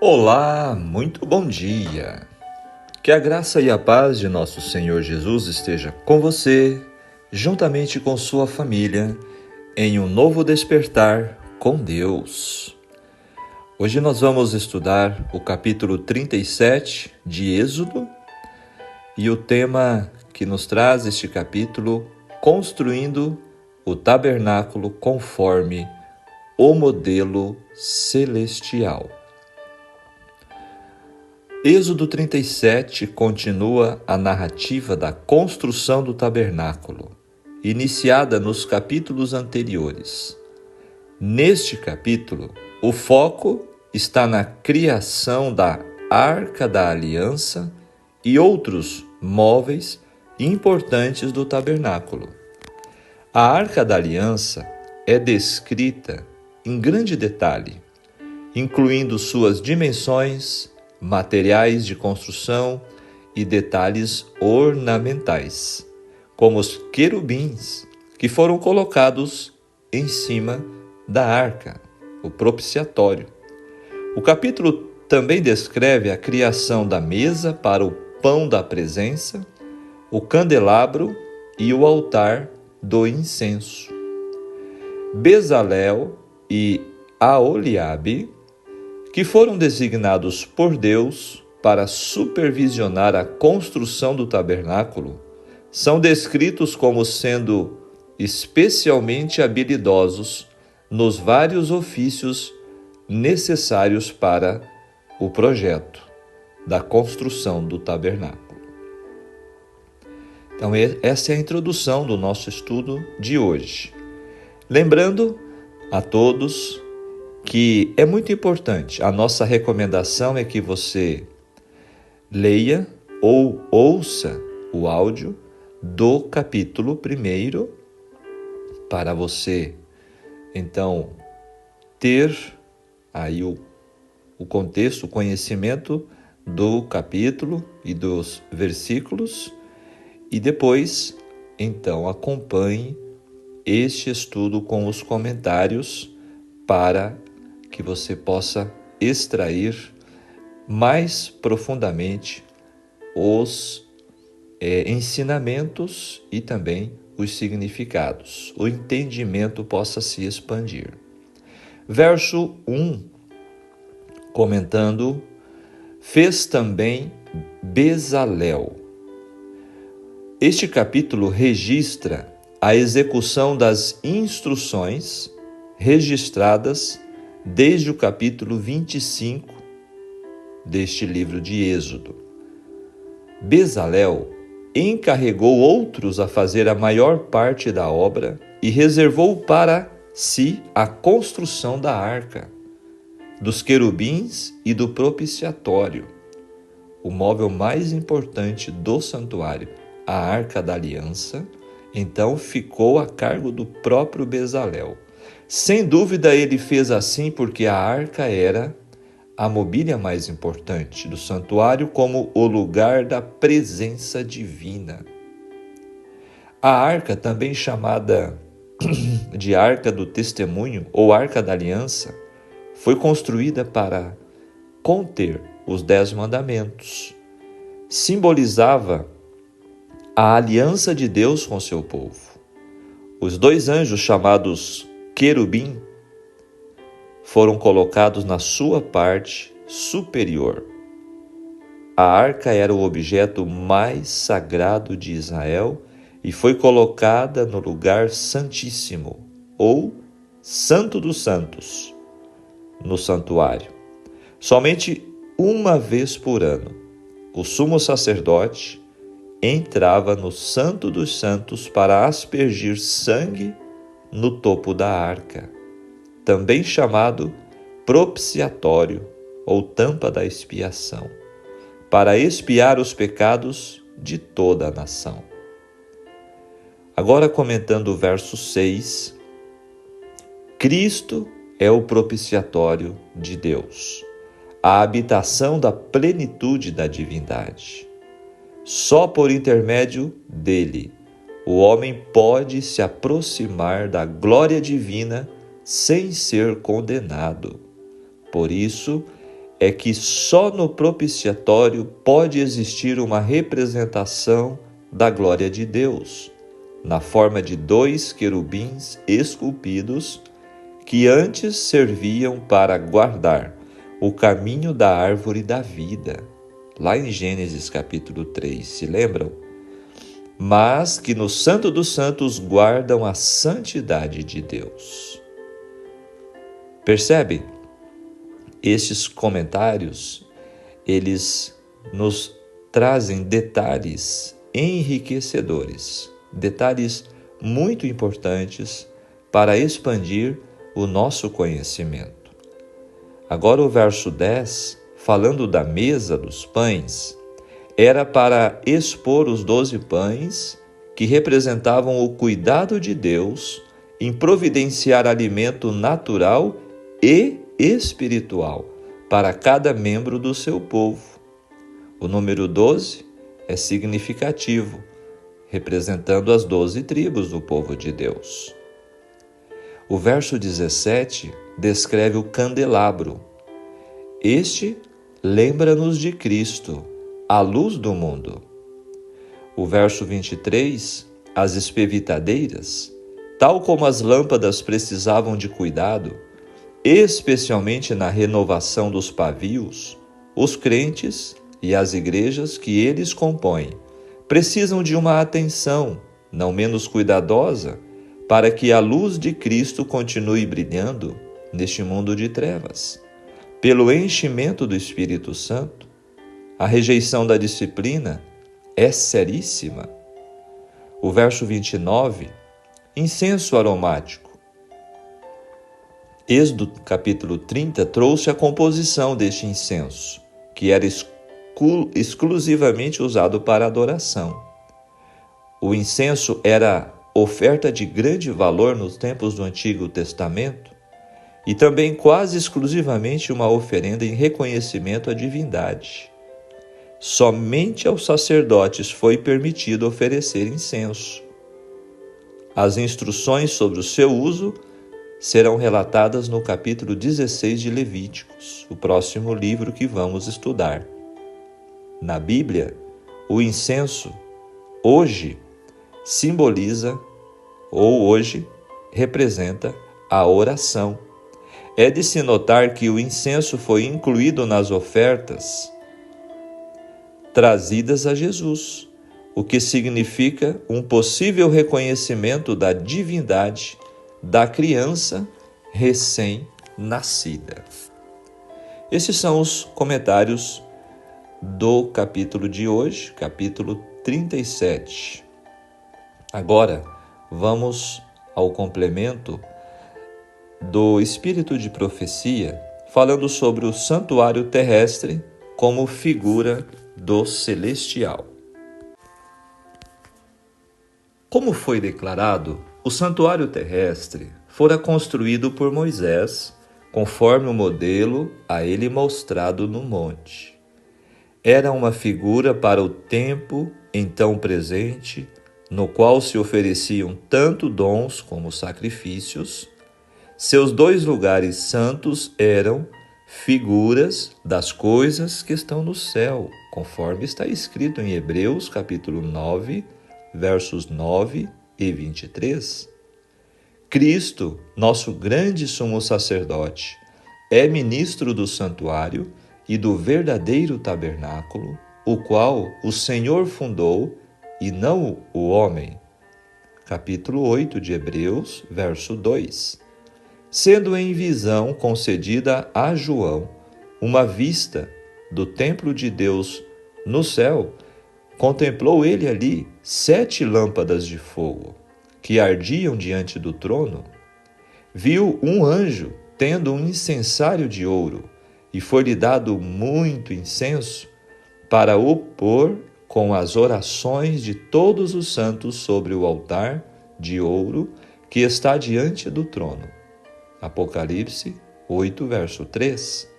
Olá, muito bom dia. Que a graça e a paz de nosso Senhor Jesus esteja com você, juntamente com sua família, em um novo despertar com Deus. Hoje nós vamos estudar o capítulo 37 de Êxodo e o tema que nos traz este capítulo, construindo o tabernáculo conforme o modelo celestial. Êxodo 37 continua a narrativa da construção do tabernáculo, iniciada nos capítulos anteriores. Neste capítulo, o foco está na criação da Arca da Aliança e outros móveis importantes do tabernáculo. A Arca da Aliança é descrita em grande detalhe, incluindo suas dimensões, materiais de construção e detalhes ornamentais, como os querubins que foram colocados em cima da arca, o propiciatório. O capítulo também descreve a criação da mesa para o pão da presença, o candelabro e o altar do incenso. Bezalel e Aholiabe, que foram designados por Deus para supervisionar a construção do tabernáculo, são descritos como sendo especialmente habilidosos nos vários ofícios necessários para o projeto da construção do tabernáculo. Então, essa é a introdução do nosso estudo de hoje. Lembrando a todos que é muito importante, a nossa recomendação é que você leia ou ouça o áudio do capítulo 1 para você, então, ter aí o contexto, o conhecimento do capítulo e dos versículos e depois, então, acompanhe este estudo com os comentários para que você possa extrair mais profundamente os ensinamentos e também os significados. O entendimento possa se expandir. Verso 1, comentando, fez também Bezalel. Este capítulo registra a execução das instruções registradas desde o capítulo 25 deste livro de Êxodo. Bezalel encarregou outros a fazer a maior parte da obra e reservou para si a construção da arca, dos querubins e do propiciatório, o móvel mais importante do santuário, a Arca da Aliança, então ficou a cargo do próprio Bezalel. Sem dúvida ele fez assim porque a arca era a mobília mais importante do santuário como o lugar da presença divina. A arca, também chamada de Arca do Testemunho ou Arca da Aliança, foi construída para conter os 10 mandamentos. Simbolizava a aliança de Deus com seu povo. Os 2 anjos chamados querubim foram colocados na sua parte superior. A arca era o objeto mais sagrado de Israel e foi colocada no lugar santíssimo, ou Santo dos Santos, no santuário. Somente uma vez por ano, o sumo sacerdote entrava no Santo dos Santos para aspergir sangue no topo da arca, também chamado propiciatório ou tampa da expiação, para expiar os pecados de toda a nação. Agora comentando o verso 6, Cristo é o propiciatório de Deus, a habitação da plenitude da divindade. Só por intermédio dele, o homem pode se aproximar da glória divina sem ser condenado. Por isso, é que só no propiciatório pode existir uma representação da glória de Deus, na forma de 2 querubins esculpidos que antes serviam para guardar o caminho da árvore da vida, lá em Gênesis capítulo 3, se lembram? Mas que no Santo dos Santos guardam a santidade de Deus. Percebe? Estes comentários, eles nos trazem detalhes enriquecedores, detalhes muito importantes para expandir o nosso conhecimento. Agora o verso 10, falando da mesa dos pães, era para expor os 12 pães que representavam o cuidado de Deus em providenciar alimento natural e espiritual para cada membro do seu povo. O número 12 é significativo, representando as 12 tribos do povo de Deus. O verso 17 descreve o candelabro. Este lembra-nos de Cristo, a luz do mundo. O verso 23, as espevitadeiras, tal como as lâmpadas precisavam de cuidado, especialmente na renovação dos pavios, os crentes e as igrejas que eles compõem precisam de uma atenção não menos cuidadosa para que a luz de Cristo continue brilhando neste mundo de trevas. Pelo enchimento do Espírito Santo, a rejeição da disciplina é seríssima. O verso 29, incenso aromático. Êxodo capítulo 30 trouxe a composição deste incenso, que era exclusivamente usado para adoração. O incenso era oferta de grande valor nos tempos do Antigo Testamento e também quase exclusivamente uma oferenda em reconhecimento à divindade. Somente aos sacerdotes foi permitido oferecer incenso. As instruções sobre o seu uso serão relatadas no capítulo 16 de Levíticos, o próximo livro que vamos estudar. Na Bíblia, o incenso hoje simboliza, ou hoje representa, a oração. É de se notar que o incenso foi incluído nas ofertas trazidas a Jesus, o que significa um possível reconhecimento da divindade da criança recém-nascida. Esses são os comentários do capítulo de hoje, capítulo 37. Agora, vamos ao complemento do Espírito de Profecia, falando sobre o santuário terrestre como figura do celestial. Como foi declarado, o santuário terrestre fora construído por Moisés, conforme o modelo a ele mostrado no monte. Era uma figura para o tempo então presente, no qual se ofereciam tanto dons como sacrifícios. Seus 2 lugares santos eram figuras das coisas que estão no céu, conforme está escrito em Hebreus capítulo 9, versos 9 e 23. Cristo, nosso grande sumo sacerdote, é ministro do santuário e do verdadeiro tabernáculo, o qual o Senhor fundou e não o homem. Capítulo 8 de Hebreus, verso 2. Sendo em visão concedida a João uma vista do templo de Deus no céu, contemplou ele ali 7 lâmpadas de fogo, que ardiam diante do trono. Viu um anjo tendo um incensário de ouro, e foi-lhe dado muito incenso para o pôr com as orações de todos os santos sobre o altar de ouro que está diante do trono. Apocalipse 8, verso 3.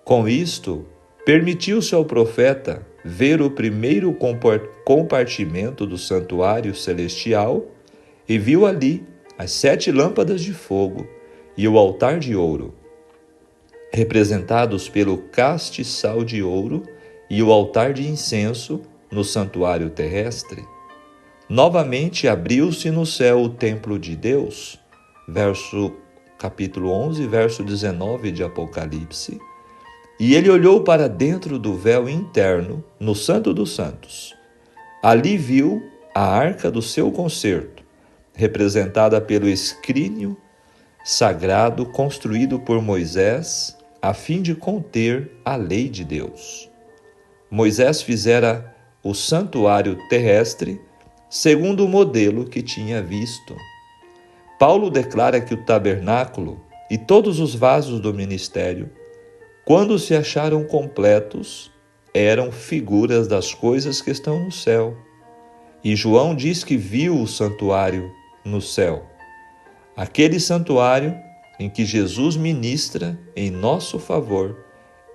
Com isto, permitiu-se ao profeta ver o primeiro compartimento do santuário celestial e viu ali as 7 lâmpadas de fogo e o altar de ouro. representados pelo castiçal de ouro e o altar de incenso no santuário terrestre. Novamente abriu-se no céu o templo de Deus, capítulo 11, verso 19 de Apocalipse, e ele olhou para dentro do véu interno, no Santo dos Santos. Ali viu a arca do seu concerto, representada pelo escrínio sagrado construído por Moisés, a fim de conter a lei de Deus. Moisés fizera o santuário terrestre segundo o modelo que tinha visto. Paulo declara que o tabernáculo e todos os vasos do ministério, quando se acharam completos, eram figuras das coisas que estão no céu. E João diz que viu o santuário no céu. Aquele santuário em que Jesus ministra em nosso favor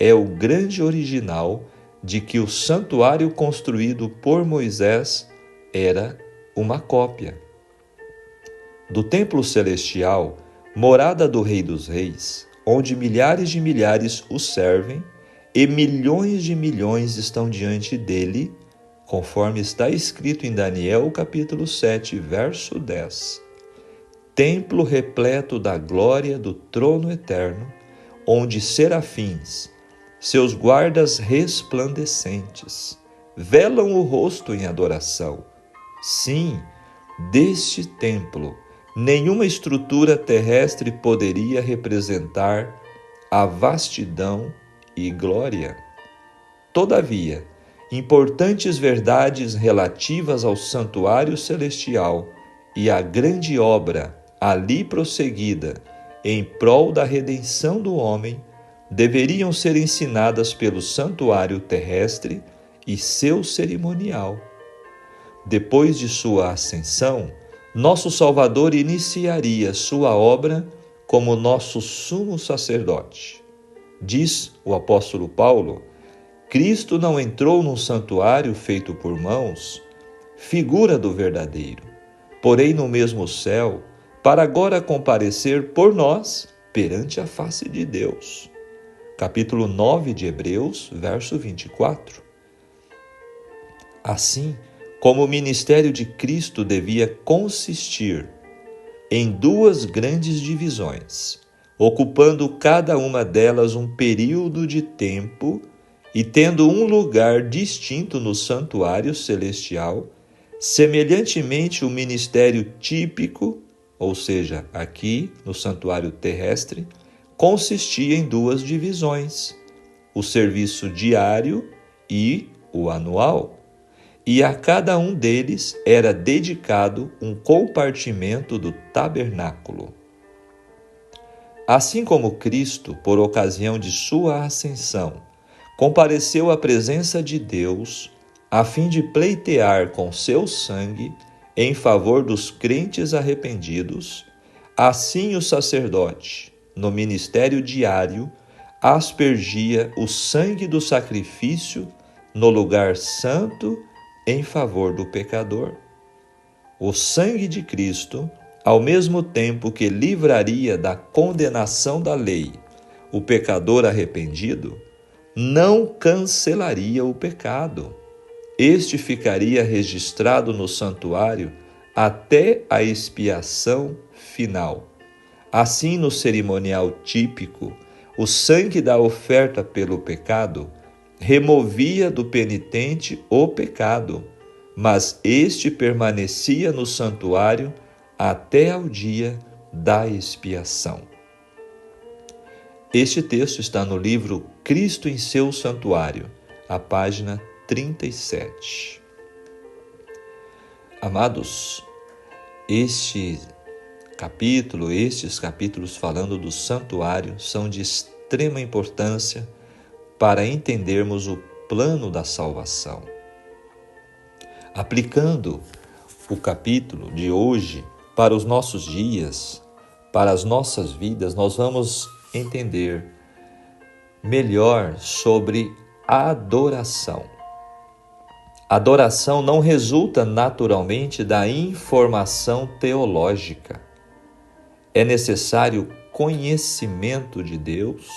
é o grande original de que o santuário construído por Moisés era uma cópia. Do templo celestial, morada do Rei dos Reis, onde milhares de milhares o servem e milhões de milhões estão diante dele, conforme está escrito em Daniel capítulo 7, verso 10. Templo repleto da glória do trono eterno, onde serafins, seus guardas resplandecentes, velam o rosto em adoração. Sim, deste templo, nenhuma estrutura terrestre poderia representar a vastidão e glória. Todavia, importantes verdades relativas ao santuário celestial e à grande obra ali prosseguida em prol da redenção do homem deveriam ser ensinadas pelo santuário terrestre e seu cerimonial. Depois de sua ascensão, nosso Salvador iniciaria sua obra como nosso sumo sacerdote. Diz o apóstolo Paulo: Cristo não entrou num santuário feito por mãos, figura do verdadeiro, porém no mesmo céu, para agora comparecer por nós perante a face de Deus. Capítulo 9 de Hebreus, verso 24. Assim, como o ministério de Cristo devia consistir em duas grandes divisões, ocupando cada uma delas um período de tempo e tendo um lugar distinto no santuário celestial, semelhantemente o ministério típico, ou seja, aqui no santuário terrestre, consistia em duas divisões, o serviço diário e o anual. E a cada um deles era dedicado um compartimento do tabernáculo. Assim como Cristo, por ocasião de sua ascensão, compareceu à presença de Deus a fim de pleitear com seu sangue em favor dos crentes arrependidos, assim o sacerdote, no ministério diário, aspergia o sangue do sacrifício no lugar santo em favor do pecador. O sangue de Cristo, ao mesmo tempo que livraria da condenação da lei o pecador arrependido, não cancelaria o pecado. Este ficaria registrado no santuário até a expiação final. Assim, no cerimonial típico, o sangue da oferta pelo pecado removia do penitente o pecado, mas este permanecia no santuário até ao dia da expiação. Este texto está no livro Cristo em seu Santuário, a página 37. Amados, estes capítulos falando do santuário são de extrema importância para entendermos o plano da salvação. Aplicando o capítulo de hoje para os nossos dias, para as nossas vidas, nós vamos entender melhor sobre a adoração. Adoração não resulta naturalmente da informação teológica. É necessário conhecimento de Deus,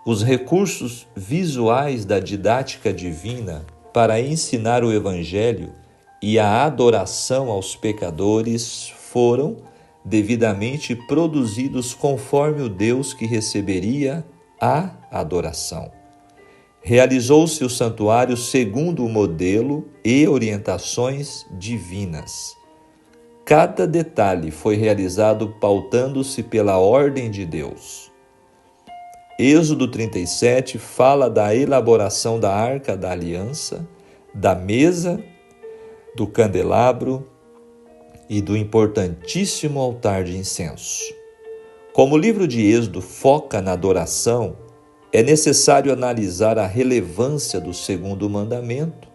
Os recursos visuais da didática divina para ensinar o Evangelho e a adoração aos pecadores foram devidamente produzidos conforme o Deus que receberia a adoração. Realizou-se o santuário segundo o modelo e orientações divinas. Cada detalhe foi realizado pautando-se pela ordem de Deus. Êxodo 37 fala da elaboração da Arca da Aliança, da mesa, do candelabro e do importantíssimo altar de incenso. Como o livro de Êxodo foca na adoração, é necessário analisar a relevância do segundo mandamento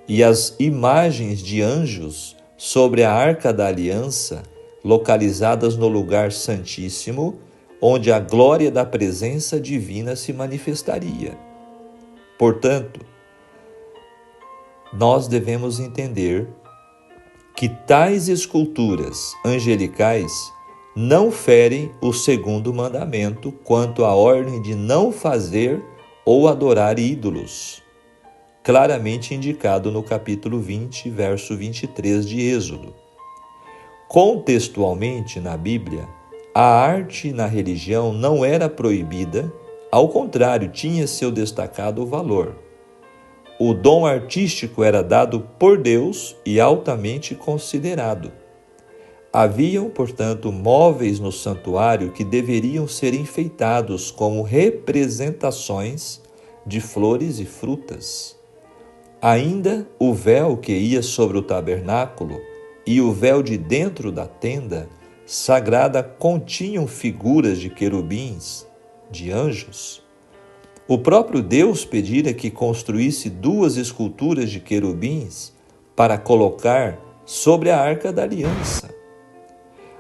e as imagens de anjos sobre a Arca da Aliança, localizadas no lugar santíssimo, onde a glória da presença divina se manifestaria. Portanto, nós devemos entender que tais esculturas angelicais não ferem o segundo mandamento quanto à ordem de não fazer ou adorar ídolos, claramente indicado no capítulo 20, verso 23 de Êxodo. Contextualmente, na Bíblia, a arte na religião não era proibida, ao contrário, tinha seu destacado valor. O dom artístico era dado por Deus e altamente considerado. Haviam, portanto, móveis no santuário que deveriam ser enfeitados como representações de flores e frutas. Ainda o véu que ia sobre o tabernáculo e o véu de dentro da tenda sagrada continham figuras de querubins, de anjos. O próprio Deus pedira que construísse 2 esculturas de querubins para colocar sobre a Arca da Aliança.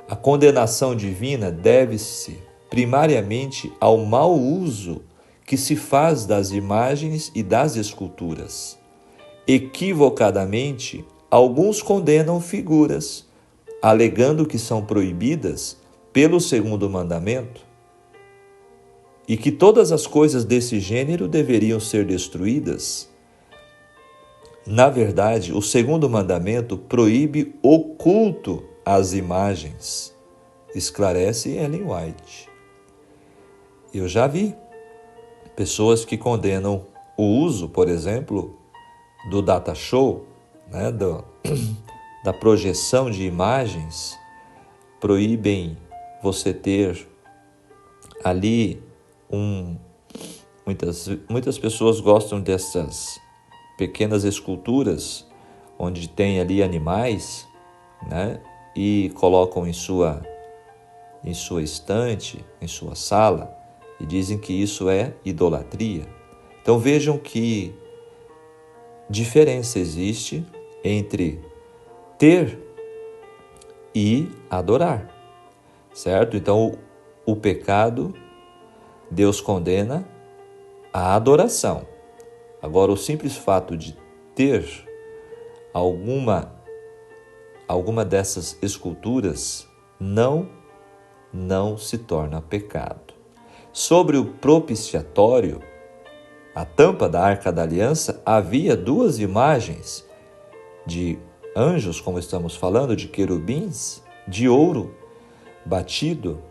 A condenação divina deve-se primariamente ao mau uso que se faz das imagens e das esculturas. Equivocadamente, alguns condenam figuras, alegando que são proibidas pelo segundo mandamento e que todas as coisas desse gênero deveriam ser destruídas. Na verdade, o segundo mandamento proíbe o culto às imagens, esclarece Ellen White. Eu já vi pessoas que condenam o uso, por exemplo, do data show, da projeção de imagens, proíbem você ter ali muitas pessoas gostam dessas pequenas esculturas onde tem ali animais, e colocam em sua estante, em sua sala, e dizem que isso é idolatria. Então vejam que diferença existe entre ter e adorar, certo? Então o pecado, Deus condena a adoração. Agora, o simples fato de ter alguma dessas esculturas não se torna pecado. Sobre o propiciatório, a tampa da Arca da Aliança, havia 2 imagens de anjos, como estamos falando, de querubins, de ouro batido,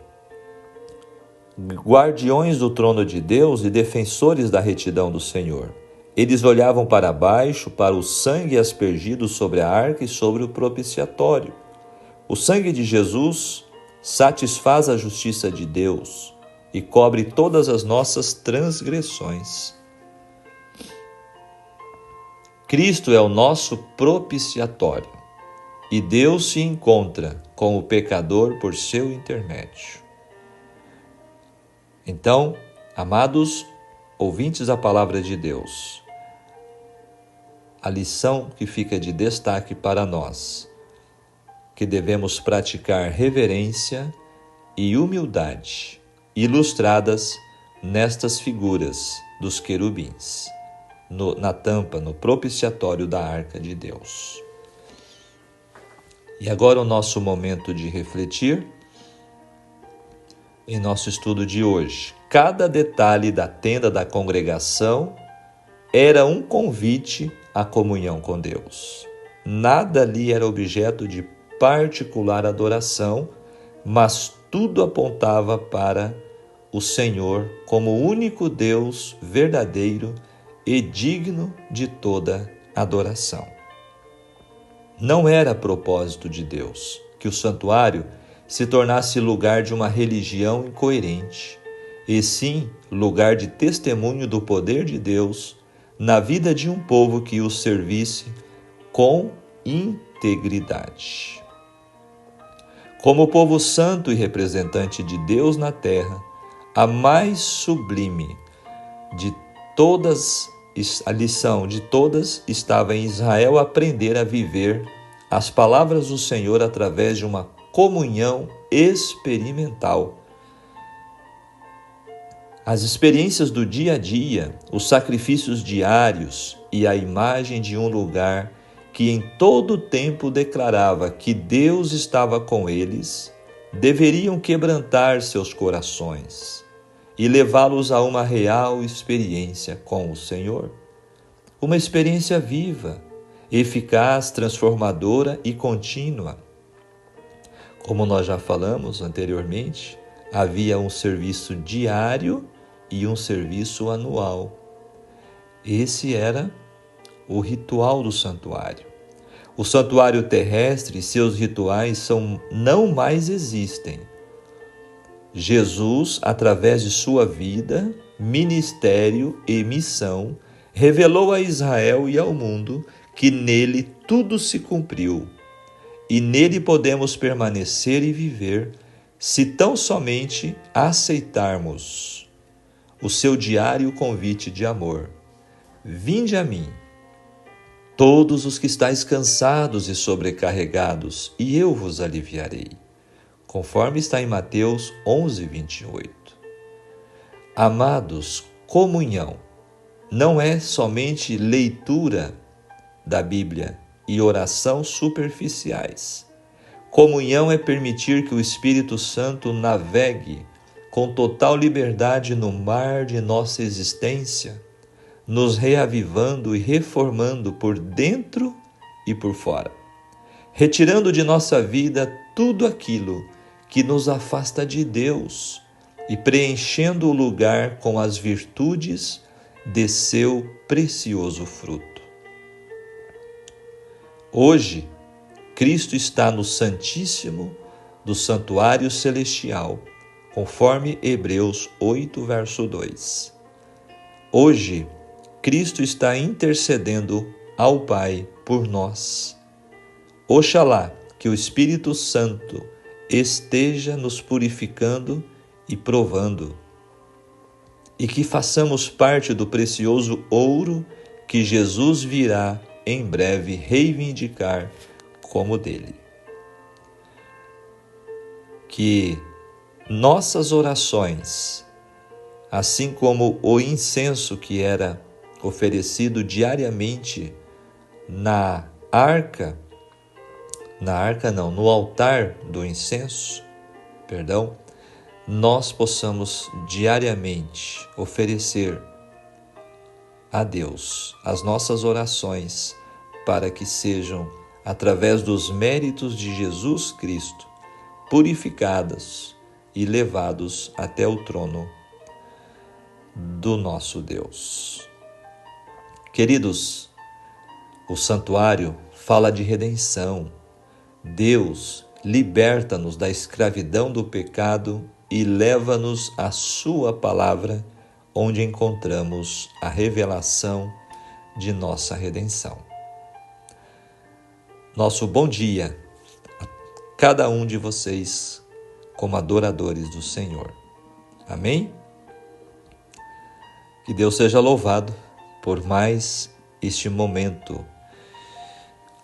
guardiões do trono de Deus e defensores da retidão do Senhor. Eles olhavam para baixo, para o sangue aspergido sobre a arca e sobre o propiciatório. O sangue de Jesus satisfaz a justiça de Deus e cobre todas as nossas transgressões. Cristo é o nosso propiciatório e Deus se encontra com o pecador por seu intermédio. Então, amados ouvintes da palavra de Deus, a lição que fica de destaque para nós, que devemos praticar reverência e humildade, ilustradas nestas figuras dos querubins, na tampa, no propiciatório da Arca de Deus. E agora o nosso momento de refletir em nosso estudo de hoje. Cada detalhe da tenda da congregação era um convite à comunhão com Deus. Nada ali era objeto de particular adoração, mas tudo apontava para o Senhor como o único Deus verdadeiro e digno de toda adoração. Não era propósito de Deus que o santuário se tornasse lugar de uma religião incoerente, e sim lugar de testemunho do poder de Deus na vida de um povo que o servisse com integridade. Como povo santo e representante de Deus na terra, a mais sublime de todas, a lição de todas estava em Israel aprender a viver as palavras do Senhor através de uma comunhão experimental. As experiências do dia a dia, os sacrifícios diários e a imagem de um lugar que em todo o tempo declarava que Deus estava com eles, deveriam quebrantar seus corações e levá-los a uma real experiência com o Senhor. Uma experiência viva, eficaz, transformadora e contínua. Como nós já falamos anteriormente, havia um serviço diário e um serviço anual. Esse era o ritual do santuário. O santuário terrestre e seus rituais não mais existem. Jesus, através de sua vida, ministério e missão, revelou a Israel e ao mundo que nele tudo se cumpriu, e nele podemos permanecer e viver se tão somente aceitarmos o seu diário convite de amor. Vinde a mim, todos os que estáis cansados e sobrecarregados, e eu vos aliviarei. Conforme está em Mateus 11:28. Amados, comunhão não é somente leitura da Bíblia e oração superficiais. Comunhão é permitir que o Espírito Santo navegue com total liberdade no mar de nossa existência, nos reavivando e reformando por dentro e por fora, retirando de nossa vida tudo aquilo que nos afasta de Deus e preenchendo o lugar com as virtudes de seu precioso fruto. Hoje, Cristo está no Santíssimo do Santuário Celestial, conforme Hebreus 8, verso 2. Hoje, Cristo está intercedendo ao Pai por nós. Oxalá que o Espírito Santo esteja nos purificando e provando, e que façamos parte do precioso ouro que Jesus virá em breve reivindicar como dele. Que nossas orações, assim como o incenso que era oferecido diariamente no altar do incenso, nós possamos diariamente oferecer a Deus as nossas orações para que sejam, através dos méritos de Jesus Cristo, purificadas e levados até o trono do nosso Deus. Queridos, o santuário fala de redenção. Deus liberta-nos da escravidão do pecado e leva-nos à sua palavra, onde encontramos a revelação de nossa redenção. Nosso bom dia a cada um de vocês como adoradores do Senhor. Amém? Que Deus seja louvado por mais este momento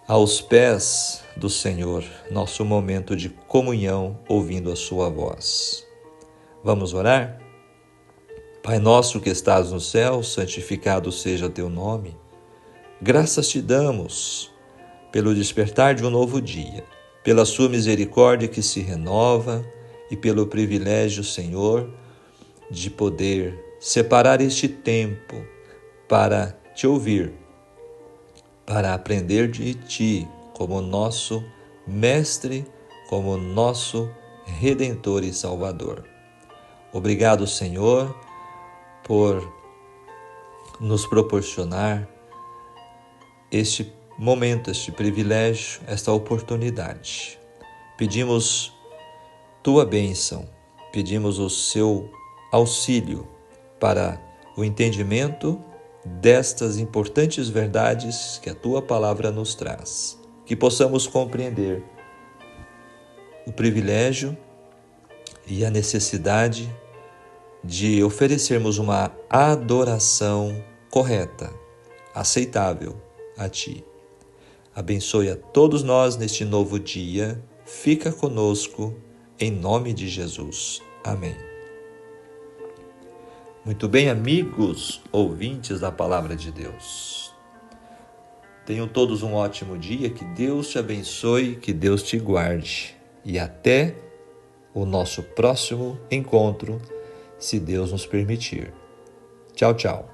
aos pés do Senhor, nosso momento de comunhão ouvindo a sua voz. Vamos orar? Pai nosso que estás no céu, santificado seja teu nome. Graças te damos pelo despertar de um novo dia, pela sua misericórdia que se renova e pelo privilégio, Senhor, de poder separar este tempo para te ouvir, para aprender de ti como nosso Mestre, como nosso Redentor e Salvador. Obrigado, Senhor, por nos proporcionar este momento, este privilégio, esta oportunidade. Pedimos tua bênção, pedimos o seu auxílio para o entendimento destas importantes verdades que a tua palavra nos traz. Que possamos compreender o privilégio e a necessidade de oferecermos uma adoração correta, aceitável a ti. Abençoe a todos nós neste novo dia. Fica conosco, em nome de Jesus. Amém. Muito bem, amigos, ouvintes da Palavra de Deus. Tenham todos um ótimo dia, que Deus te abençoe, que Deus te guarde. E até o nosso próximo encontro, se Deus nos permitir. Tchau, tchau.